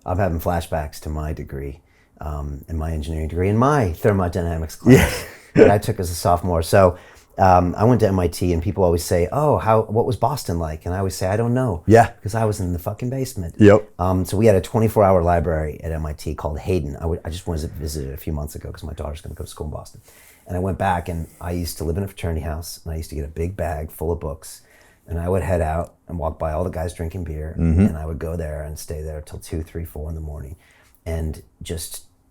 I'm having flashbacks to my degree, and my engineering degree, and my thermodynamics class that I took as a sophomore. So I went to MIT, and people always say, "Oh, what was Boston like?" And I always say, "I don't know." Yeah. Because I was in the fucking basement. Yep. So we had a 24-hour library at MIT called Hayden. I just wanted to visit it a few months ago because my daughter's going to go to school in Boston. And I went back, and I used to live in a fraternity house, and I used to get a big bag full of books. And I would head out and walk by all the guys drinking beer, and I would go there and stay there till 2, 3, 4 in the morning. And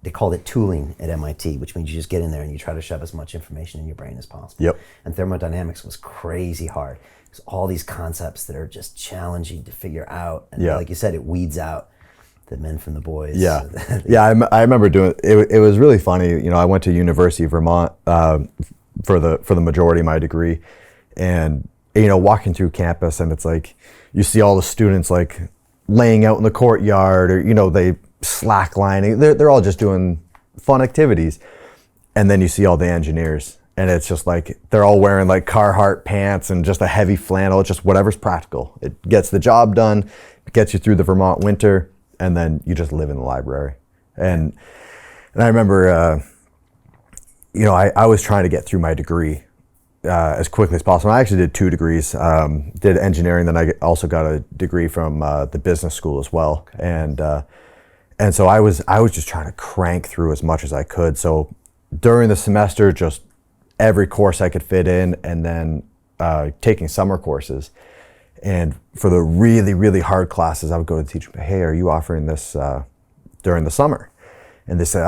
they called it tooling at MIT, which means you just get in there and you try to shove as much information in your brain as possible. Yep. And thermodynamics was crazy hard. It's all these concepts that are just challenging to figure out. And like you said, it weeds out the men from the boys. Yeah. I remember doing it. It was really funny. I went to University of Vermont for the majority of my degree, and walking through campus, and it's like you see all the students like laying out in the courtyard, or they slacklining. They're all just doing fun activities, and then you see all the engineers, and it's just like they're all wearing like Carhartt pants and just a heavy flannel. It's just whatever's practical. It gets the job done, it gets you through the Vermont winter, and then you just live in the library. And I remember, I was trying to get through my degree as quickly as possible. I actually did 2 degrees, did engineering, then I also got a degree from the business school as well. And so I was just trying to crank through as much as I could. So during the semester, just every course I could fit in, and then taking summer courses. And for the really, really hard classes, I would go to the teacher, "Hey, are you offering this during the summer?" And they said,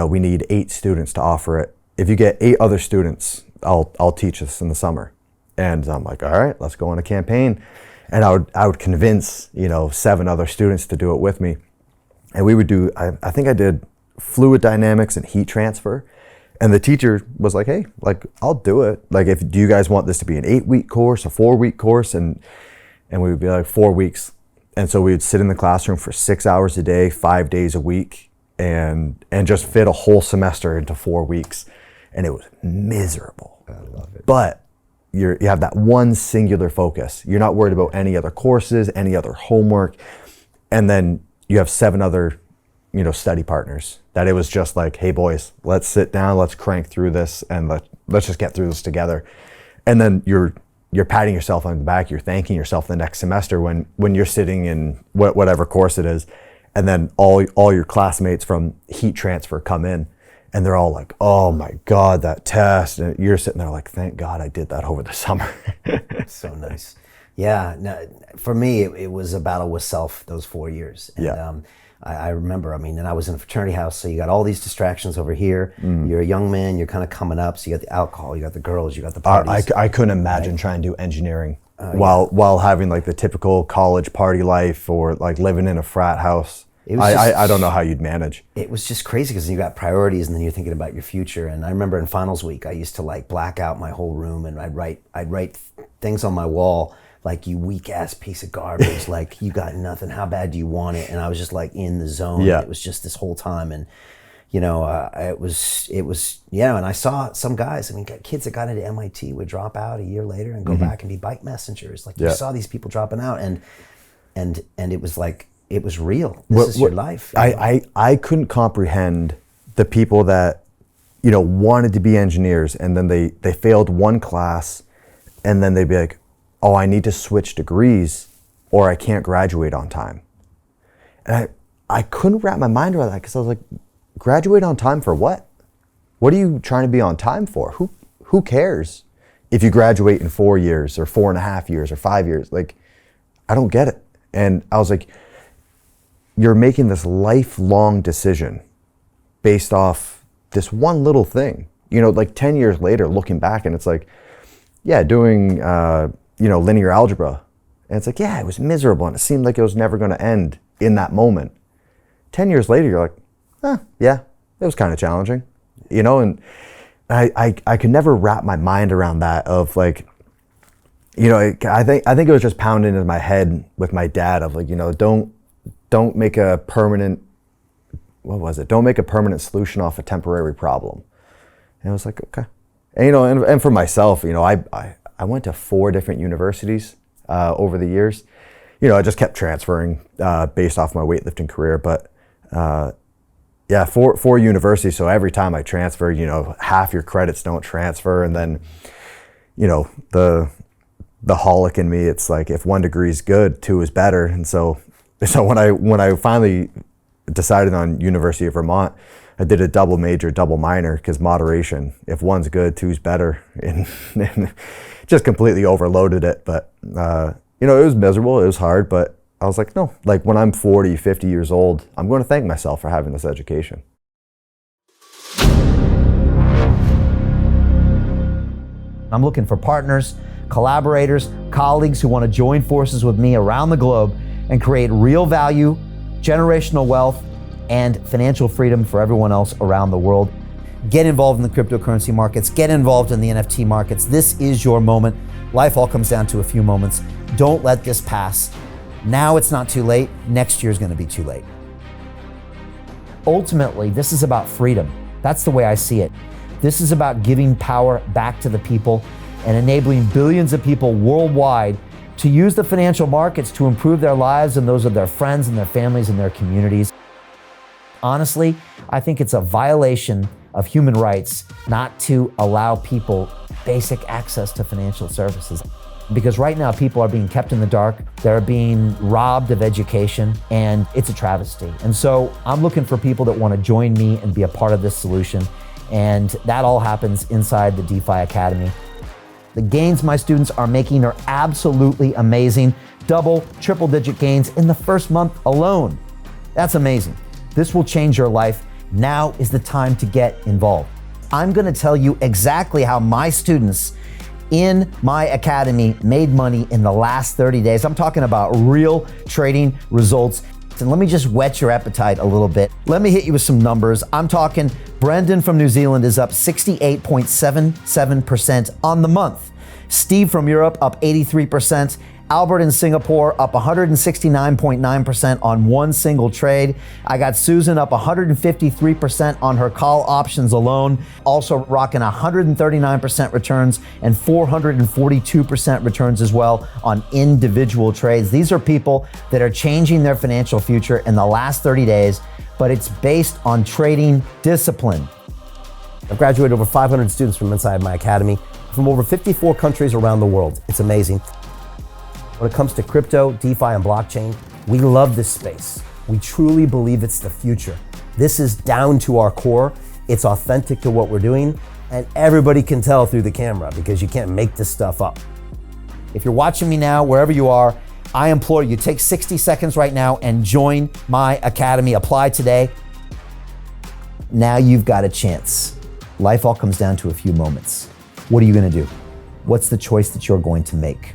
we need 8 students to offer it. If you get 8 other students, I'll teach this in the summer. And I'm like, all right, let's go on a campaign. And I would convince 7 other students to do it with me. And we would do, I think I did fluid dynamics and heat transfer. And the teacher was like, "Hey, like, I'll do it. Like, do you guys want this to be an 8-week course, a 4-week course?" And we would be like, 4 weeks. And so we would sit in the classroom for 6 hours a day, 5 days a week, and just fit a whole semester into 4 weeks. And it was miserable. I love it. But you have that one singular focus. You're not worried about any other courses, any other homework. And then you have 7 other, study partners that it was just like, "Hey boys, let's sit down, let's crank through this, and let's just get through this together." And then you're patting yourself on the back, you're thanking yourself the next semester when you're sitting in whatever course it is. And then all your classmates from heat transfer come in, and they're all like, "Oh my God, that test." And you're sitting there like, "Thank God I did that over the summer." So nice. Yeah, no, for me, it was a battle with self those 4 years. And I remember, and I was in a fraternity house, so you got all these distractions over here. You're a young man, you're kind of coming up, so you got the alcohol, you got the girls, you got the parties. I couldn't imagine trying to do engineering while having like the typical college party life, or like living in a frat house. I don't know how you'd manage. It was just crazy because you got priorities, and then you're thinking about your future. And I remember in finals week, I used to like black out my whole room, and I'd write things on my wall like, "You weak ass piece of garbage, like, you got nothing, how bad do you want it?" And I was just like in the zone. It was just this whole time. And it was and I saw some guys, kids that got into MIT would drop out a year later and go back and be bike messengers. Like, you saw these people dropping out, and it was like, it was real. This is your life. I couldn't comprehend the people that wanted to be engineers, and then they failed one class, and then they'd be like, "Oh, I need to switch degrees or I can't graduate on time." And I couldn't wrap my mind around that, because I was like, graduate on time for what? What are you trying to be on time for? Who cares if you graduate in 4 years or 4.5 years or 5 years? Like, I don't get it. And I was like, you're making this lifelong decision based off this one little thing. Like 10 years later, looking back, and it's like, doing linear algebra, and it's like, it was miserable, and it seemed like it was never going to end in that moment. 10 years later, you're like, it was kind of challenging, and I could never wrap my mind around that, of like, I think it was just pounding into my head with my dad of like, don't make a permanent, don't make a permanent solution off a temporary problem. And I was like, okay. And, and for myself, I went to 4 different universities over the years. I just kept transferring based off my weightlifting career. But Yeah, for university. So every time I transfer, half your credits don't transfer, and then, the holic in me, it's like if 1 degree is good, 2 is better. And so when I finally decided on University of Vermont, I did a double major, double minor, because moderation. If 1's good, 2's better, and just completely overloaded it. But it was miserable. It was hard, but I was like, no, like when I'm 40, 50 years old, I'm going to thank myself for having this education. I'm looking for partners, collaborators, colleagues who want to join forces with me around the globe and create real value, generational wealth, and financial freedom for everyone else around the world. Get involved in the cryptocurrency markets, get involved in the NFT markets. This is your moment. Life all comes down to a few moments. Don't let this pass. Now it's not too late. Next year is going to be too late. Ultimately, this is about freedom. That's the way I see it. This is about giving power back to the people and enabling billions of people worldwide to use the financial markets to improve their lives and those of their friends and their families and their communities. Honestly, I think it's a violation of human rights not to allow people basic access to financial services. Because right now people are being kept in the dark, they're being robbed of education, and it's a travesty. And so I'm looking for people that want to join me and be a part of this solution. And that all happens inside the DeFi Academy. The gains my students are making are absolutely amazing. Double, triple digit gains in the first month alone. That's amazing. This will change your life. Now is the time to get involved. I'm going to tell you exactly how my students in my academy made money in the last 30 days. I'm talking about real trading results. And let me just whet your appetite a little bit. Let me hit you with some numbers. I'm talking Brendan from New Zealand is up 68.77% on the month. Steve from Europe up 83%. Albert in Singapore up 169.9% on one single trade. I got Susan up 153% on her call options alone. Also rocking 139% returns and 442% returns as well on individual trades. These are people that are changing their financial future in the last 30 days, but it's based on trading discipline. I've graduated over 500 students from inside my academy from over 54 countries around the world. It's amazing. When it comes to crypto, DeFi, and blockchain, we love this space. We truly believe it's the future. This is down to our core. It's authentic to what we're doing, and everybody can tell through the camera because you can't make this stuff up. If you're watching me now, wherever you are, I implore you, take 60 seconds right now and join my academy. Apply today. Now you've got a chance. Life all comes down to a few moments. What are you going to do? What's the choice that you're going to make?